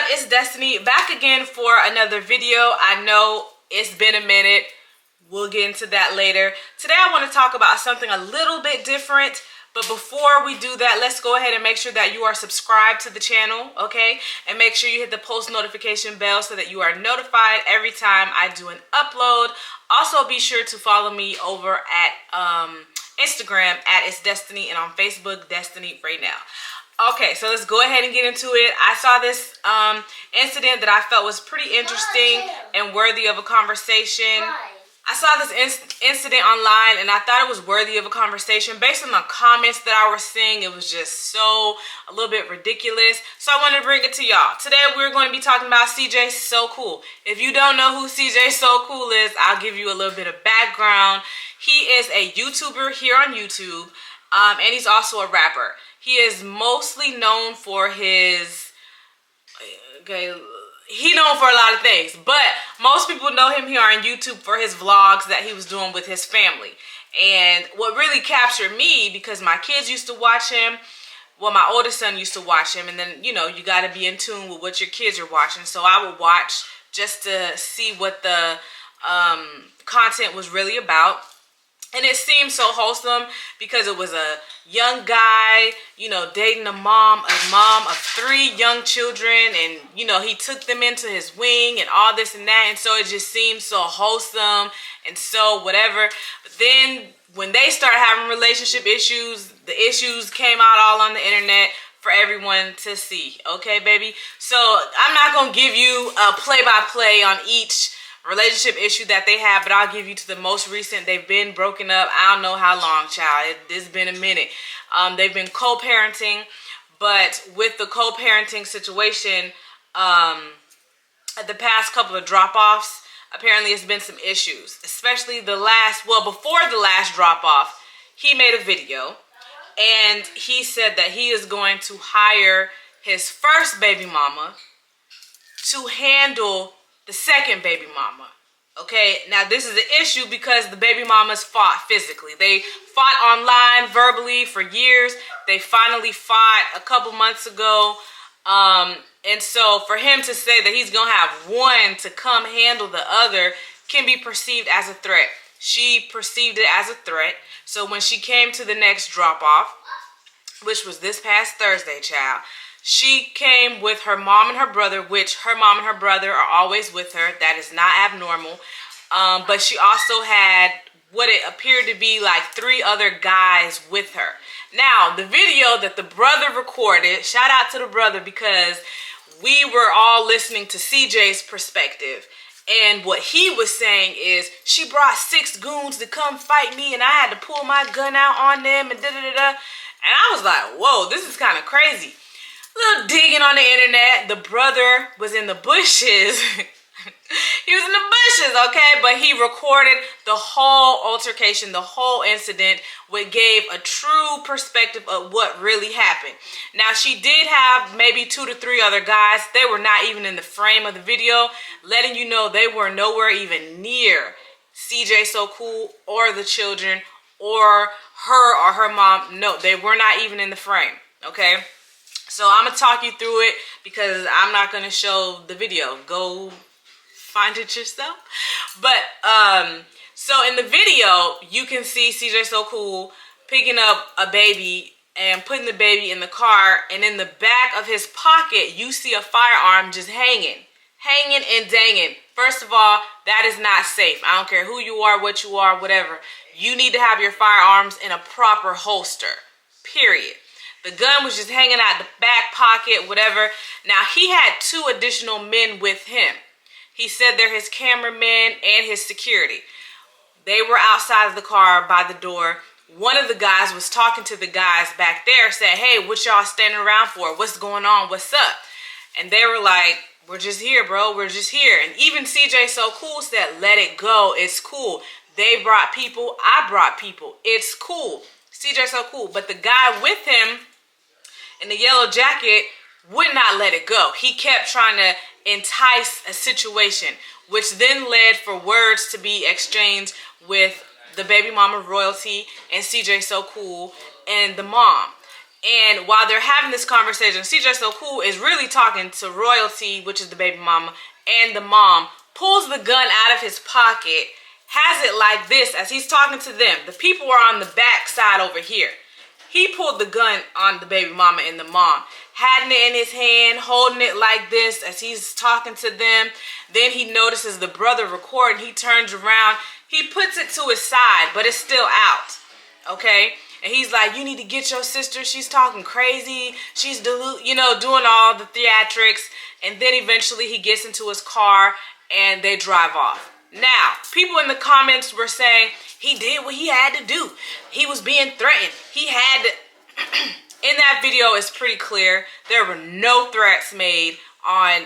it's Destiny back again for another video. I know it's been a minute. We'll get into that later. Today I want to talk about something a little bit different. But before we do that, let's go ahead and make sure that you are subscribed to the channel, okay? And make sure you hit the post notification bell so that you are notified every time I do an upload. Also, be sure to follow me over at Instagram at It's Destiny and on Facebook, Destiny Right Now. Okay, so let's go ahead and get into it. I saw this incident that I felt was pretty interesting and worthy of a conversation. I saw this incident online and I thought it was worthy of a conversation. Based on the comments that I was seeing, it was just a little bit ridiculous. So I wanted to bring it to y'all. Today we're going to be talking about CJ So Cool. If you don't know who CJ So Cool is, I'll give you a little bit of background. He is a YouTuber here on YouTube, and he's also a rapper. He is mostly known for his, he's known for a lot of things, but most people know him here on YouTube for his vlogs that he was doing with his family. And what really captured me, because my kids used to watch him, well, my oldest son used to watch him, and then, you know, you got to be in tune with what your kids are watching. So I would watch just to see what the content was really about. And it seemed so wholesome because it was a young guy, you know, dating a mom of 3 young children. And, you know, he took them into his wing and all this and that. And so it just seemed so wholesome and so whatever. But then when they started having relationship issues, the issues came out all on the internet for everyone to see. Okay, baby? So I'm not going to give you a play-by-play on each relationship issue that they have, but I'll give you to the most recent. They've been broken up. I don't know how long, child. It's been a minute. They've been co-parenting, but with the co-parenting situation, at the past couple of drop-offs, apparently it's been some issues, especially before the last drop-off, he made a video, and he said that he is going to hire his first baby mama to handle the second baby mama. Okay, now this is an issue because the baby mamas fought physically. They fought online verbally for years. They finally fought a couple months ago. And so for him to say that he's gonna have one to come handle the other can be perceived as a threat. She perceived it as a threat. So when she came to the next drop off, which was this past Thursday, child, she came with her mom and her brother, which her mom and her brother are always with her. That is not abnormal. But she also had what it appeared to be like 3 other guys with her. Now, the video that the brother recorded, shout out to the brother, because we were all listening to CJ's perspective. And what he was saying is, she brought 6 goons to come fight me and I had to pull my gun out on them and da-da-da-da. And I was like, whoa, this is kind of crazy. Little digging on the internet, the brother was in the bushes. He was in the bushes, okay? But he recorded the whole altercation, the whole incident, which gave a true perspective of what really happened. Now, she did have maybe 2 to 3 other guys. They were not even in the frame of the video, letting you know they were nowhere even near CJ So Cool or the children or her mom. No, they were not even in the frame, okay? So I'm going to talk you through it because I'm not going to show the video. Go find it yourself. But, so in the video, you can see CJ So Cool picking up a baby and putting the baby in the car. And in the back of his pocket, you see a firearm just hanging and danging. First of all, that is not safe. I don't care who you are, what you are, whatever. You need to have your firearms in a proper holster, period. The gun was just hanging out the back pocket, whatever. Now, he had 2 additional men with him. He said they're his cameraman and his security. They were outside of the car by the door. One of the guys was talking to the guys back there, said, hey, what y'all standing around for? What's going on? What's up? And they were like, we're just here, bro. We're just here. And even CJ So Cool said, let it go. It's cool. They brought people. I brought people. It's cool. CJ So Cool. But the guy with him in the yellow jacket would not let it go. He kept trying to entice a situation, which then led for words to be exchanged with the baby mama royalty and CJ So Cool and the mom. And while they're having this conversation, CJ So Cool is really talking to Royalty, which is the baby mama, and the mom, pulls the gun out of his pocket, has it like this as he's talking to them. The people are on the back side over here. He pulled the gun on the baby mama and the mom, had it in his hand, holding it like this as he's talking to them. Then he notices the brother recording. He turns around. He puts it to his side, but it's still out, okay? And he's like, you need to get your sister. She's talking crazy. She's, doing all the theatrics. And then eventually he gets into his car and they drive off. Now, people in the comments were saying he did what he had to do. He was being threatened. He had to... In that video, it's pretty clear there were no threats made on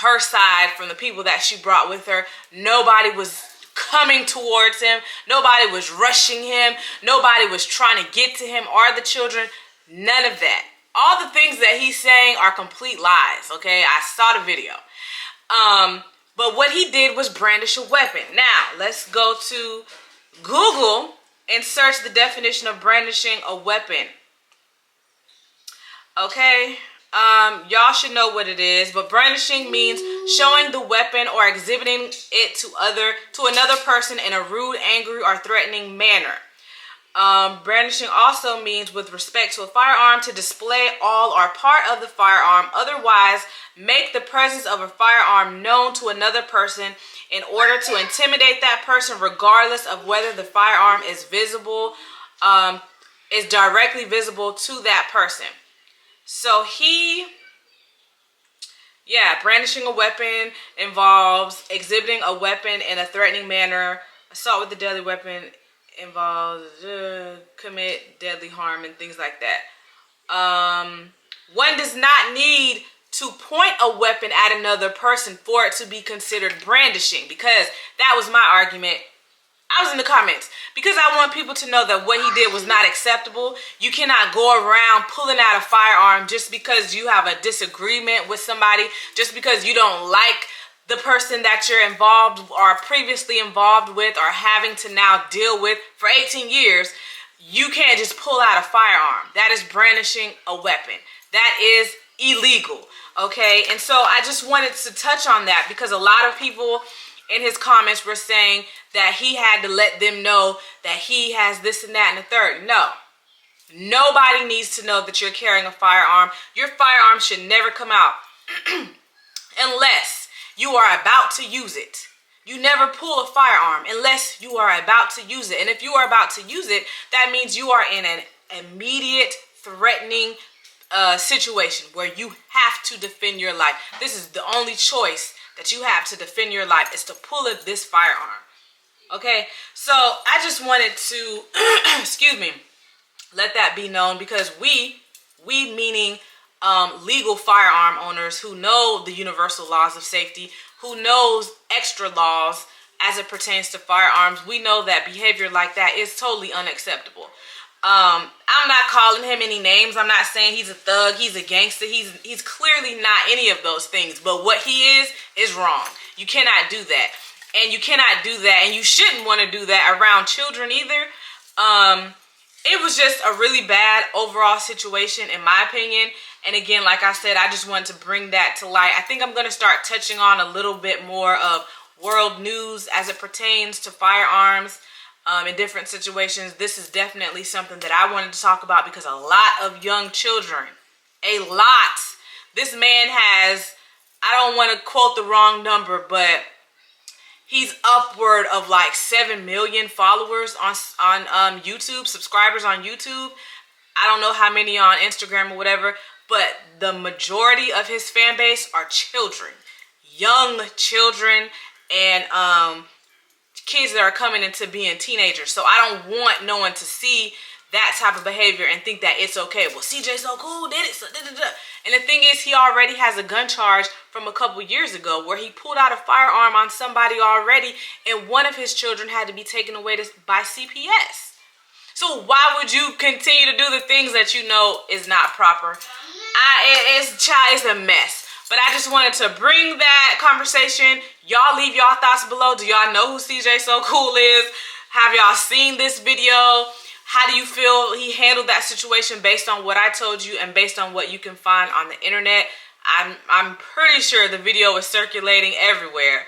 her side from the people that she brought with her. Nobody was coming towards him. Nobody was rushing him. Nobody was trying to get to him or the children. None of that. All the things that he's saying are complete lies, okay? I saw the video. But what he did was brandish a weapon. Now, let's go to Google and search the definition of brandishing a weapon. Okay, y'all should know what it is, but brandishing means showing the weapon or exhibiting it to another person in a rude, angry, or threatening manner. Brandishing also means, with respect to a firearm, to display all or part of the firearm, otherwise make the presence of a firearm known to another person in order to intimidate that person, regardless of whether the firearm is directly visible to that person. So brandishing a weapon involves exhibiting a weapon in a threatening manner. Assault with a deadly weapon involves commit deadly harm and things like that. One does not need to point a weapon at another person for it to be considered brandishing, because that was my argument. I was in the comments because I want people to know that what he did was not acceptable. You cannot go around pulling out a firearm just because you have a disagreement with somebody, just because you don't like the person that you're involved or previously involved with or having to now deal with for 18 years. You can't just pull out a firearm. That is brandishing a weapon. That is illegal, okay? And so I just wanted to touch on that because a lot of people in his comments were saying that he had to let them know that he has this and that and the third. No. Nobody needs to know that you're carrying a firearm. Your firearm should never come out unless you are about to use it. You never pull a firearm unless you are about to use it. And if you are about to use it, that means you are in an immediate threatening situation where you have to defend your life. This is the only choice that you have to defend your life, is to pull this firearm. Okay, so I just wanted to, excuse me, let that be known, because we meaning legal firearm owners who know the universal laws of safety, who knows extra laws as it pertains to firearms, we know that behavior like that is totally unacceptable. I'm not calling him any names. I'm not saying he's a thug, he's a gangster. He's clearly not any of those things. But what he is wrong. You cannot do that. And you cannot do that. And you shouldn't want to do that around children either. It was just a really bad overall situation, in my opinion. And again, like I said, I just wanted to bring that to light. I think I'm going to start touching on a little bit more of world news as it pertains to firearms. In different situations. This is definitely something that I wanted to talk about because a lot of young children, this man has, I don't want to quote the wrong number, but he's upward of like 7 million followers on YouTube, subscribers on YouTube. I don't know how many on Instagram or whatever, but the majority of his fan base are children, young children, and kids that are coming into being teenagers. So I don't want no one to see that type of behavior and think that it's okay. Well, CJ So Cool did it. So And the thing is, he already has a gun charge from a couple years ago where he pulled out a firearm on somebody already, and one of his children had to be taken away by CPS. So why would you continue to do the things that you know is not proper? It's a mess. But I just wanted to bring that conversation. Y'all leave y'all thoughts below. Do y'all know who CJ So Cool is? Have y'all seen this video? How do you feel he handled that situation based on what I told you and based on what you can find on the internet? I'm pretty sure the video is circulating everywhere.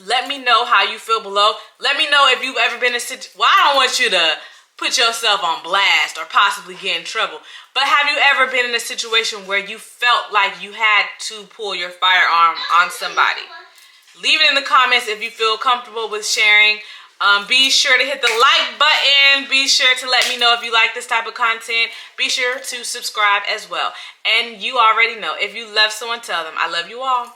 Let me know how you feel below. Let me know if you've ever been in a situation. Well, I don't want you to put yourself on blast or possibly get in trouble. But have you ever been in a situation where you felt like you had to pull your firearm on somebody? Leave it in the comments if you feel comfortable with sharing. Be sure to hit the like button. Be sure to let me know if you like this type of content. Be sure to subscribe as well. And you already know, if you love someone, tell them I love you all.